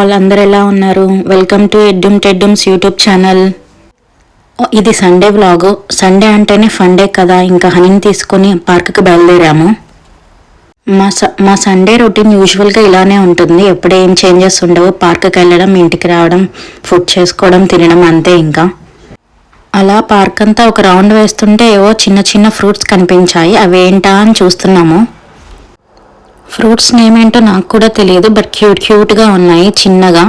All, అందరు ఎలా ఉన్నారు? Welcome to Eddoom Teddooms YouTube channel. ఇది సండే వ్లాగ్. సండే అంటేనే ఫన్ డే కదా, ఇంకా హనీని తీసుకొని పార్క్కి బయలుదేరాము. మా సండే రొటీన్ యూజువల్గా ఇలానే ఉంటుంది. ఎప్పుడు ఏం చేంజెస్ ఉండవు. పార్క్కి వెళ్ళడం, ఇంటికి రావడం, ఫుడ్ చేసుకోవడం, తినడం, అంతే. ఇంకా అలా పార్క్ అంతా ఒక రౌండ్ వేస్తుంటే ఏవో చిన్న చిన్న ఫ్రూట్స్ కనిపించాయి. అవేంటా అని చూస్తున్నాము. ఫ్రూట్స్ నేమ్ ఏంటో నాకు కూడా తెలియదు, బట్ క్యూట్గా ఉన్నాయి చిన్నగా.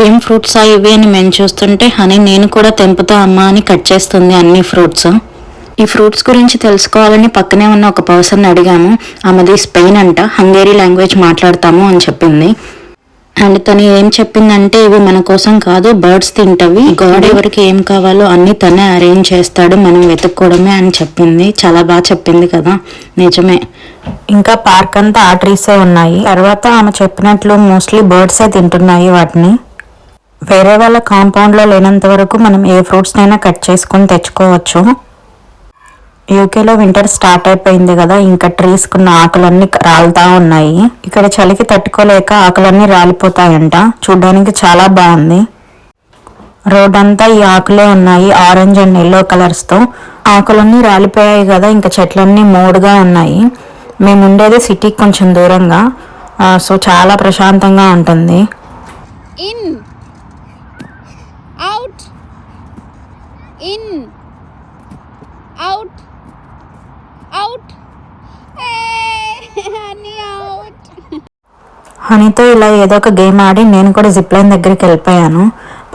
ఏం ఫ్రూట్స్ ఇవి అని మేము చూస్తుంటే హనీ నేను కూడా తెంపుతా అమ్మా అని కట్ చేస్తుంది అన్ని ఫ్రూట్స్. ఈ ఫ్రూట్స్ గురించి తెలుసుకోవాలని పక్కనే ఉన్న ఒక పర్సన్ అడిగాము. ఆమెది స్పెయిన్ అంట, హంగేరీ లాంగ్వేజ్ మాట్లాడతాము అని చెప్పింది. అండ్ తను ఏం చెప్పిందంటే ఇవి మన కోసం కాదు, బర్డ్స్ తింటవి, గాడ్ ఎవరికి ఏం కావాలో అన్ని తనే అరేంజ్ చేస్తాడు, మనం వెతుక్కోవడమే అని చెప్పింది. చాలా బాగా చెప్పింది కదా, నిజమే. ఇంకా పార్క్ అంతా ఆ ట్రీసే ఉన్నాయి. తర్వాత ఆమె చెప్పినట్లు మోస్ట్లీ బర్డ్సే తింటున్నాయి వాటిని. వేరే వాళ్ళ కాంపౌండ్లో లేనంత వరకు మనం ఏ ఫ్రూట్స్నైనా కట్ చేసుకొని తెచ్చుకోవచ్చు. యూకేలో వింటర్ స్టార్ట్ అయిపోయింది కదా, ఇంకా ట్రీస్కున్న ఆకులన్నీ రాలుతా ఉన్నాయి. ఇక్కడ చలికి తట్టుకోలేక ఆకులన్నీ రాలిపోతాయంట. చూడ్డానికి చాలా బాగుంది. రోడ్ అంతా ఈ ఆకులే ఉన్నాయి, ఆరెంజ్ అండ్ ఎల్లో కలర్స్తో. ఆకులన్నీ రాలిపోయాయి కదా, ఇంకా చెట్లన్నీ మోడుగా ఉన్నాయి. మేము ఉండేది సిటీకి కొంచెం దూరంగా, సో చాలా ప్రశాంతంగా ఉంటుంది. In out in out out honey out. హనీతో ఇలా ఏదో ఒక గేమ్ ఆడి నేను కూడా జిప్ లైన్ దగ్గరికి వెళ్ళిపోయాను.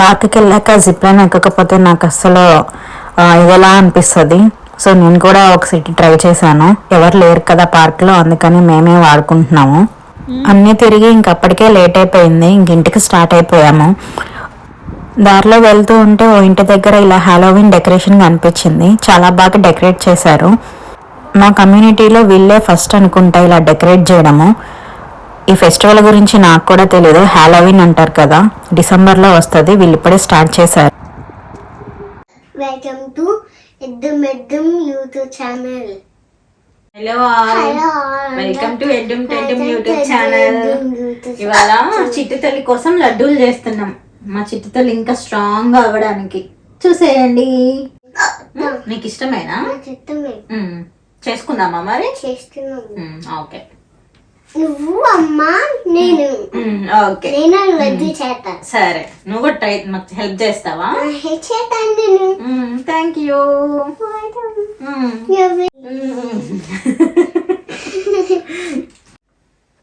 పార్క్కి వెళ్ళాక జిప్ లైన్ ఎక్కకపోతే నాకు అస్సలు ఇదిలా అనిపిస్తుంది. సో నేను కూడా ఒకసారి ట్రై చేశాను. ఎవరు లేరు కదా పార్క్లో, అందుకని మేమే వాడుకుంటున్నాము. అన్నీ తిరిగి ఇంకప్పటికే లేట్ అయిపోయింది. ఇంటికి స్టార్ట్ అయిపోయాము. దారిలో వెళ్తూ ఉంటే ఓ ఇంటి దగ్గర ఇలా హాలోవిన్ డెకరేషన్ కనిపించింది. చాలా బాగా డెకరేట్ చేశారు. మా కమ్యూనిటీలో వీళ్ళే ఫస్ట్ అనుకుంటా ఇలా డెకరేట్ చేయడము. ఈ ఫెస్టివల్ గురించి నాకు కూడా తెలియదు. హాలోవిన్ అంటారు కదా, డిసెంబర్లో వస్తుంది. వీళ్ళు ఇప్పుడే స్టార్ట్ చేశారు. Welcome to Eddoom YouTube channel. Hello all, welcome to Eddoom YouTube channel. ఇవాళ చిట్టు తల్లి కోసం లడ్డూలు చేస్తున్నాం. మా చిట్టు తల్లి ఇంకా స్ట్రాంగ్ అవ్వడానికి. చూసేయండి. నీకు ఇష్టమేనా? చేసుకుందామా మరి? ఓకే. నువ్వు అమ్మా నేను. ఓకే, నేను లడ్డు చేస్తా. సరే, నువ్వు కూడా ట్రై హెల్ప్ చేస్తావా? చేస్తాను నేను. Thank you.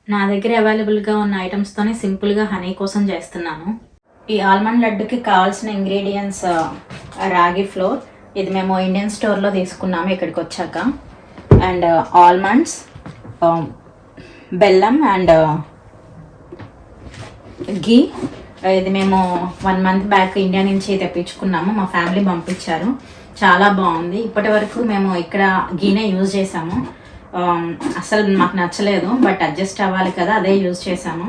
నా దగ్గర అవైలబుల్గా ఉన్న ఐటమ్స్తోనే సింపుల్గా హనీ కోసం చేస్తున్నాను. ఈ ఆల్మండ్ లడ్డుకి కావాల్సిన ఇంగ్రీడియంట్స్ రాగి ఫ్లోర్. ఇది మేము ఇండియన్ స్టోర్లో తీసుకున్నాము ఇక్కడికి వచ్చాక. అండ్ ఆల్మండ్స్, బెల్లం అండ్ ఘీ. ఇది మేము 1 month బ్యాక్ ఇండియా నుంచి తెప్పించుకున్నాము. మా ఫ్యామిలీ పంపించారు. చాలా బాగుంది. ఇప్పటి వరకు మేము ఇక్కడ ఘీనే యూజ్ చేసాము. అసలు మాకు నచ్చలేదు, బట్ అడ్జస్ట్ అవ్వాలి కదా, అదే యూజ్ చేసాము.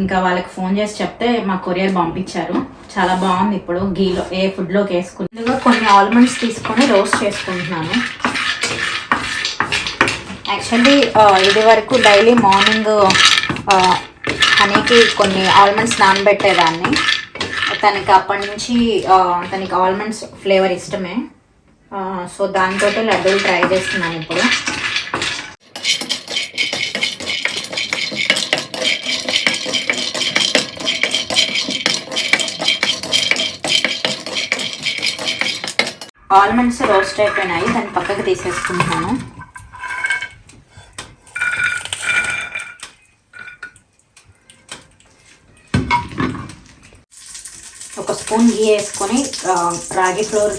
ఇంకా వాళ్ళకి ఫోన్ చేసి చెప్తే మా కొరియర్ పంపించారు. చాలా బాగుంది. ఇప్పుడు ఘీలో ఏ ఫుడ్లోకి వేసుకుని ఇందులో కొన్ని ఆల్మండ్స్ తీసుకొని రోస్ట్ చేసుకుంటున్నాను. యాక్చువల్లీ ఇది వరకు డైలీ మార్నింగ్ హనీకి కొన్ని ఆల్మండ్స్ నానబెట్టేదాన్ని. తనకి అప్పటి నుంచి తనకి ఆల్మండ్స్ ఫ్లేవర్ ఇష్టమే. సో దాంతో లడ్డూలు ట్రై చేస్తున్నాను ఇప్పుడు. ఆల్మండ్స్ రోస్ట్ అయిపోయినాయి, దాన్ని పక్కకు తీసేసుకుంటున్నాను. ఒక స్పూన్ ఘీ వేసుకొని రాగి ఫ్లోర్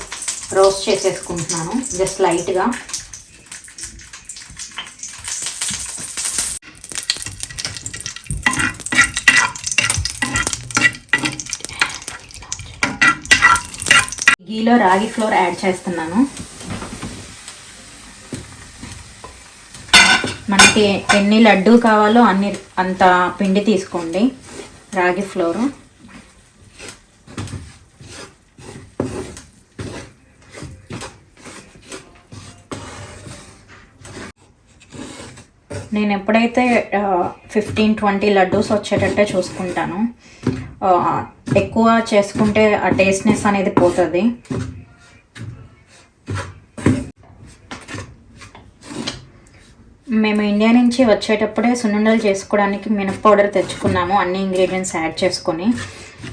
రోస్ట్ చేసేసుకుంటున్నాను జస్ట్ లైట్గా. ఘీలో రాగి ఫ్లోర్ యాడ్ చేస్తున్నాను. మనకి ఎన్ని లడ్డు కావాలో అంత పిండి తీసుకోండి. రాగి ఫ్లోరు నేను ఎప్పుడైతే 15-20 లడ్డూస్ వచ్చేటట్టే చూసుకుంటాను. ఎక్కువ చేసుకుంటే ఆ టేస్ట్నెస్ అనేది పోతుంది. మేము ఇండియా నుంచి వచ్చేటప్పుడే సున్నుండలు చేసుకోవడానికి మినప పౌడర్ తెచ్చుకున్నాము, అన్ని ఇంగ్రీడియంట్స్ యాడ్ చేసుకొని.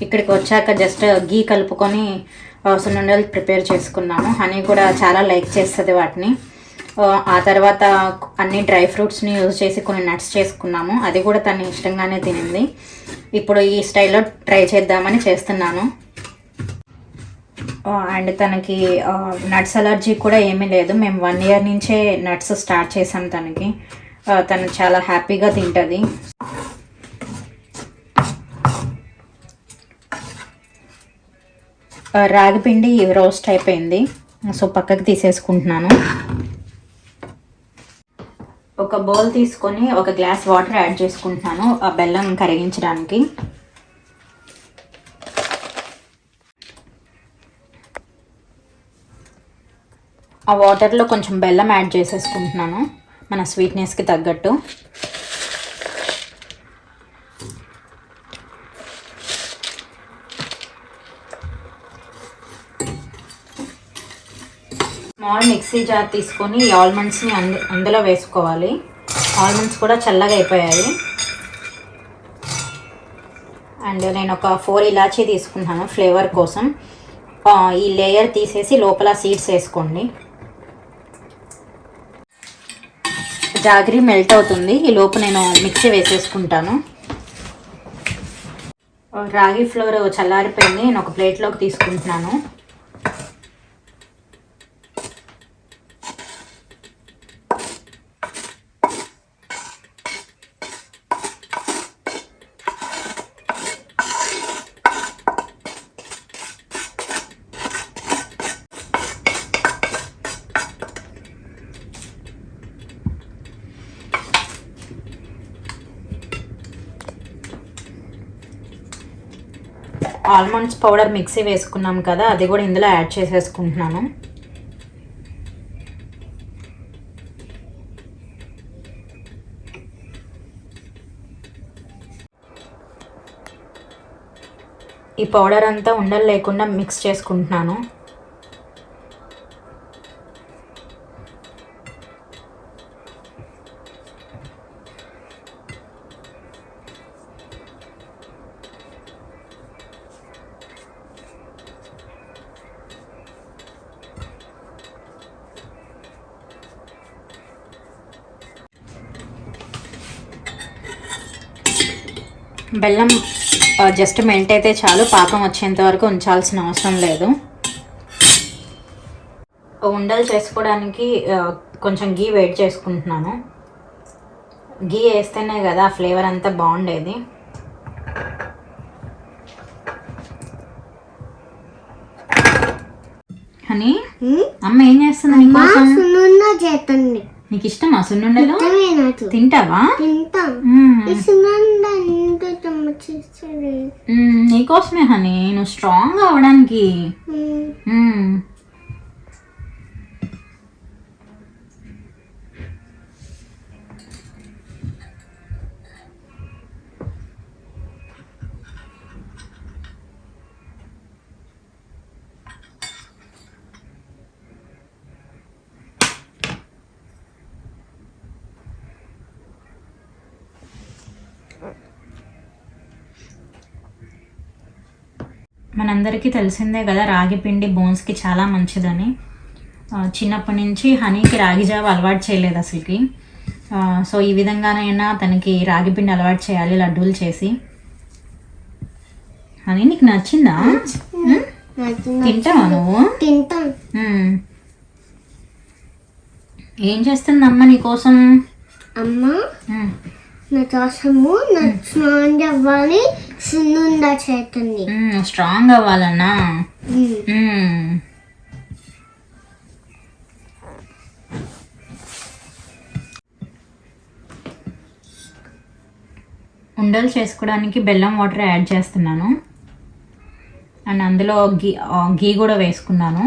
ఇక్కడికి వచ్చాక జస్ట్ గీ కలుపుకొని సున్నుండలు ప్రిపేర్ చేసుకున్నాము. హనీ కూడా చాలా లైక్ చేస్తుంది వాటిని. ఆ తర్వాత అన్ని డ్రై ఫ్రూట్స్ని యూజ్ చేసి కొన్ని నట్స్ చేసుకున్నాము, అది కూడా తను ఇష్టంగానే తినింది. ఇప్పుడు ఈ స్టైల్లో ట్రై చేద్దామని చేస్తున్నాను. అండ్ తనకి నట్స్ అలర్జీ కూడా ఏమీ లేదు. మేము 1 year నుంచే నట్స్ స్టార్ట్ చేసాం తనకి. తను చాలా హ్యాపీగా తింటుంది. రాగి పిండి రోస్ట్ అయిపోయింది, సో పక్కకి తీసేసుకుంటున్నాను. ఒక బౌల్ తీసుకొని 1 గ్లాస్ వాటర్ యాడ్ చేసుకుంటున్నాను ఆ బెల్లం కరిగించడానికి. ఆ వాటర్లో కొంచెం బెల్లం యాడ్ చేసేసుకుంటున్నాను మన స్వీట్నెస్కి తగ్గట్టు. స్మాల్ మిక్సీ జార్ తీసుకొని ఈ ఆల్మండ్స్ని అందులో వేసుకోవాలి. ఆల్మండ్స్ కూడా చల్లగా అయిపోయాయి. అండ్ నేను ఒక 4 ఇలాచీ తీసుకుంటాను ఫ్లేవర్ కోసం. ఈ లేయర్ తీసేసి లోపల సీడ్స్ వేసుకోండి. జాగరీ మెల్ట్ అవుతుంది, ఈ లోపు నేను మిక్సీ వేసేసుకుంటాను. రాగి ఫ్లోర్ చల్లారిపోయింది, నేను ఒక ప్లేట్లోకి తీసుకుంటున్నాను. ఆల్మండ్స్ పౌడర్ మిక్సీ వేసుకున్నాం కదా, అది కూడా ఇందులో యాడ్ చేసేసుకుంటున్నాను. ఈ పౌడర్ అంతా ఉండలు లేకుండా మిక్స్ చేసుకుంటున్నాను. బెల్లం జస్ట్ మెల్ట్ అయితే చాలు, పాకం వచ్చేంత వరకు ఉంచాల్సిన అవసరం లేదు. ఉండలు చేసుకోవడానికి కొంచెం గీ వేడి చేసుకుంటున్నాను. గీ వేస్తేనే కదా ఆ ఫ్లేవర్ అంతా బాగుండేది. హనీ, అమ్మ ఏం చేస్తుంది నీకోసం? నీకు ఇష్టమా సున్నుండలు? తింటావా? నీకోసమే హనీ, నువ్వు స్ట్రాంగ్ అవడానికి. మనందరికీ తెలిసిందే కదా రాగి పిండి బోన్స్కి చాలా మంచిదని. చిన్నప్పటి నుంచి హనీకి రాగి జావ అలవాటు చేయలేదు అసలుకి. సో ఈ విధంగానైనా తనకి రాగి పిండి అలవాటు చేయాలి లడ్డూలు చేసి. హనీ నీకు నచ్చిందా? తింటావా నువ్వు? ఏం చేస్తుంది అమ్మ నీకోసం? అమ్మ నా కోసము స్ట్రాంగ్ అవ్వాలి, సున్నుండ చేస్తుంది. స్ట్రాంగ్ అవ్వాలన్నా? ఉండలు చేసుకోవడానికి బెల్లం వాటర్ యాడ్ చేస్తున్నాను. అండ్ అందులో ఘీ కూడా వేసుకున్నాను.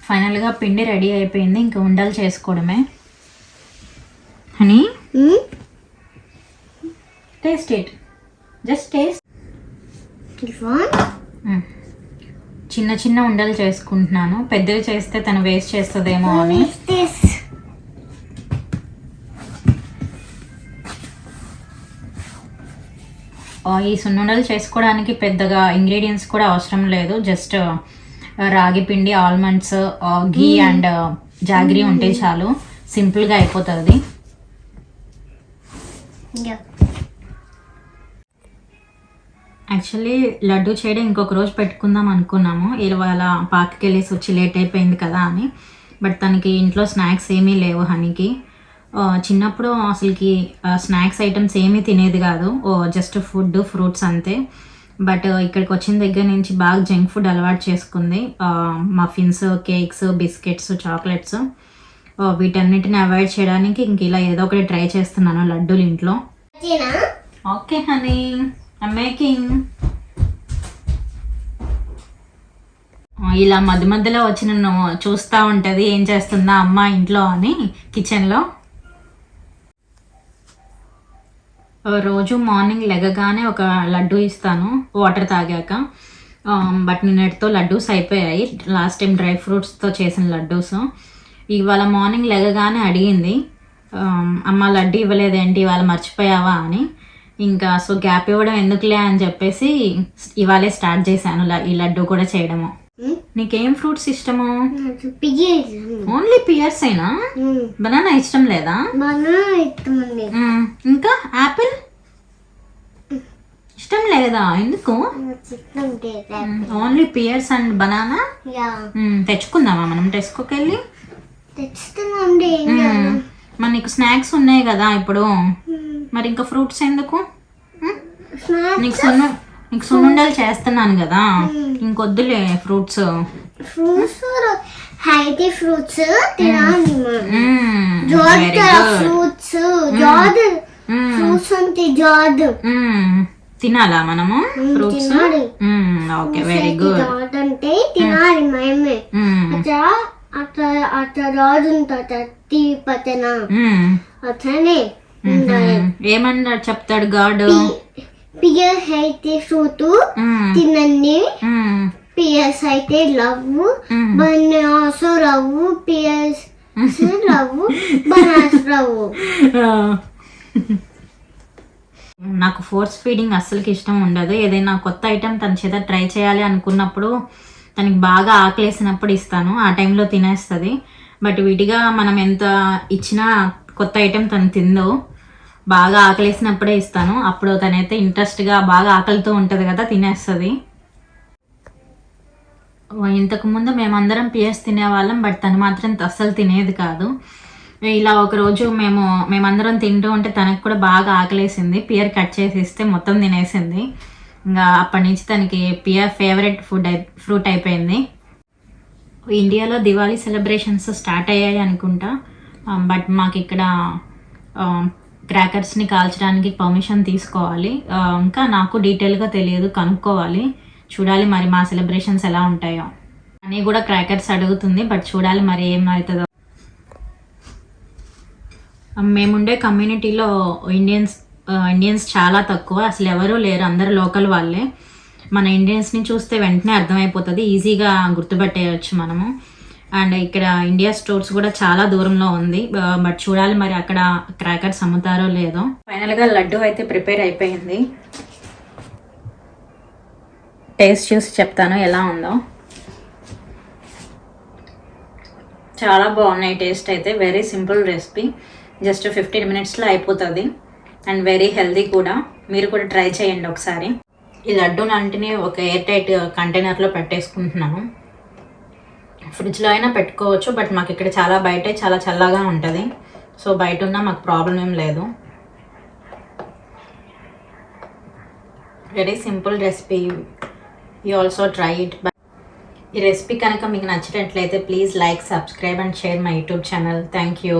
ఫైనల్గా పిండి రెడీ అయిపోయింది, ఇంకా ఉండలు చేసుకోవడమే. Honey taste it, just taste. చిన్న చిన్న ఉండలు చేసుకుంటున్నాను, పెద్దవి చేస్తే తను వేస్ట్ చేస్తుందేమో అని. ఈ సున్నుండలు చేసుకోవడానికి పెద్దగా ఇంగ్రీడియంట్స్ కూడా అవసరం లేదు. జస్ట్ రాగి పిండి, ఆల్మండ్స్, ఘీ అండ్ జాగరీ ఉంటే చాలు, సింపుల్గా అయిపోతుంది. యాక్చువల్లీ లడ్డు చేయడం ఇంకొక రోజు పెట్టుకుందాం అనుకున్నాము, ఇవాళ పార్క్కి వెళ్ళేసి వచ్చి లేట్ అయిపోయింది కదా అని. బట్ తనకి ఇంట్లో స్నాక్స్ ఏమీ లేవు హనీకి. చిన్నప్పుడు అసలుకి స్నాక్స్ ఐటమ్స్ ఏమీ తినేది కాదు, జస్ట్ ఫుడ్, ఫ్రూట్స్ అంతే. బట్ ఇక్కడికి వచ్చిన దగ్గర నుంచి బాగా జంక్ ఫుడ్ అలవాటు చేసుకుంది. మఫిన్స్, కేక్స్, బిస్కెట్స్, చాక్లెట్స్, వీటన్నిటిని అవాయిడ్ చేయడానికి ఇంక ఇలా ఏదో ఒకటి ట్రై చేస్తున్నాను లడ్డూలు ఇంట్లో. Okay honey, I'm making. ఇలా మధ్య మధ్యలో వచ్చి నన్ను చూస్తూ ఉంటుంది, ఏం చేస్తుందా అమ్మ ఇంట్లో అని కిచెన్లో. రోజు మార్నింగ్ లెగగానే ఒక లడ్డు ఇస్తాను వాటర్ తాగాక. బట్ నిన్నటితో లడ్డూస్ అయిపోయాయి, లాస్ట్ టైం డ్రై ఫ్రూట్స్తో చేసిన లడ్డూస్. ఇవాళ మార్నింగ్ లెగగానే అడిగింది, అమ్మ లడ్డు ఇవ్వలేదేంటి ఇవాళ మర్చిపోయావా అని. ఇంకా సో గ్యాప్ ఇవ్వడం ఎందుకులే అని చెప్పేసి ఇవాళే స్టార్ట్ చేశాను ఈ లడ్డు కూడా చేయడము. నీకేం ఫ్రూట్స్ ఇష్టము? ఓన్లీ పియర్స్ అయినా? బనానా ఇష్టం లేదా? ఇంకా యాపిల్ ఇష్టం లేదా? ఎందుకు? Only pears and banana. తెచ్చుకుందామా మనం టెస్కోకెళ్ళి? మరి నీకు స్నాక్స్ ఉన్నాయి కదా ఇప్పుడు, మరి ఇంకా ఫ్రూట్స్ ఎందుకు? నీకు సున్నుండలు చేస్తున్నాను కదా, ఇంకొద్దులే ఫ్రూట్స్. హెల్తీ ఫ్రూట్స్ తినాలా మనము ఫ్రూట్స్? Okay, very good. అంటే తినాలి మేమే. అట్లా అట్లా రాదు ఉంటుంది పక్కన అట్లనే. ఏమన్నా చెప్తాడు గాడ్? పియర్ అయితే ఫ్రూట్ తినండి, పియర్స్ అయితే love, bananas love, pears love, bananas love. నాకు ఫోర్స్ ఫీడింగ్ అస్సలకి ఇష్టం ఉండదు. ఏదైనా కొత్త ఐటెం తన చేత ట్రై చేయాలి అనుకున్నప్పుడు, తనకి బాగా ఆకలేసినప్పుడు ఇస్తాను, ఆ టైంలో తినేస్తుంది. బట్ విడిగా మనం ఎంత ఇచ్చినా కొత్త ఐటెం తను తిందో, బాగా ఆకలేసినప్పుడే ఇస్తాను. అప్పుడు తనైతే ఇంట్రెస్ట్గా బాగా ఆకలితో ఉంటుంది కదా, తినేస్తుంది. ఇంతకుముందు మేమందరం పియర్స్ తినేవాళ్ళం, బట్ తను మాత్రం అస్సలు తినేది కాదు. ఇలా ఒకరోజు మేమందరం తింటూ ఉంటే తనకు కూడా బాగా ఆకలేసింది, పియర్ కట్ చేసి ఇస్తే మొత్తం తినేసింది. ఇంకా అప్పటి నుంచి తనకి పియర్ ఫేవరెట్ ఫ్రూట్ అయిపోయింది. ఇండియాలో దివాళీ సెలబ్రేషన్స్ స్టార్ట్ అయ్యాయి అనుకుంటా, బట్ మాకు ఇక్కడ క్రాకర్స్ని కాల్చడానికి పర్మిషన్ తీసుకోవాలి. ఇంకా నాకు డీటెయిల్గా తెలియదు, కనుక్కోవాలి, చూడాలి మరి మా సెలబ్రేషన్స్ ఎలా ఉంటాయో అని. కూడా క్రాకర్స్ అడుగుతుంది, బట్ చూడాలి మరి ఏమవుతుందో. మేముండే కమ్యూనిటీలో ఇండియన్స్ చాలా తక్కువ, అసలు ఎవరూ లేరు, అందరు లోకల్ వాళ్ళే. మన ఇండియన్స్ని చూస్తే వెంటనే అర్థమైపోతుంది, ఈజీగా గుర్తుపట్టేయచ్చు మనము. అండ్ ఇక్కడ ఇండియా స్టోర్స్ కూడా చాలా దూరంలో ఉంది, బట్ చూడాలి మరి అక్కడ క్రాకర్స్ అమ్ముతారో లేదో. ఫైనల్గా లడ్డు అయితే ప్రిపేర్ అయిపోయింది, టేస్ట్ చూసి చెప్తాను ఎలా ఉందో. చాలా బాగున్నాయి టేస్ట్ అయితే. వెరీ సింపుల్ రెసిపీ, జస్ట్ 15 minutesలో అయిపోతుంది అండ్ వెరీ హెల్దీ కూడా. మీరు కూడా ట్రై చేయండి ఒకసారి. ఈ లడ్డు లాంటిని ఒక ఎయిర్ టైట్ కంటైనర్లో పెట్టేసుకుంటున్నాను. ఫ్రిడ్జ్లో అయినా పెట్టుకోవచ్చు, బట్ మాకు ఇక్కడ బయటే చాలా చల్లగా ఉంటుంది, సో బయట ఉన్నా మాకు ప్రాబ్లం ఏం లేదు. Very simple recipe, you also try it. ఈ రెసిపీ కనుక మీకు నచ్చినట్లయితే please like, subscribe and share my YouTube channel. Thank you.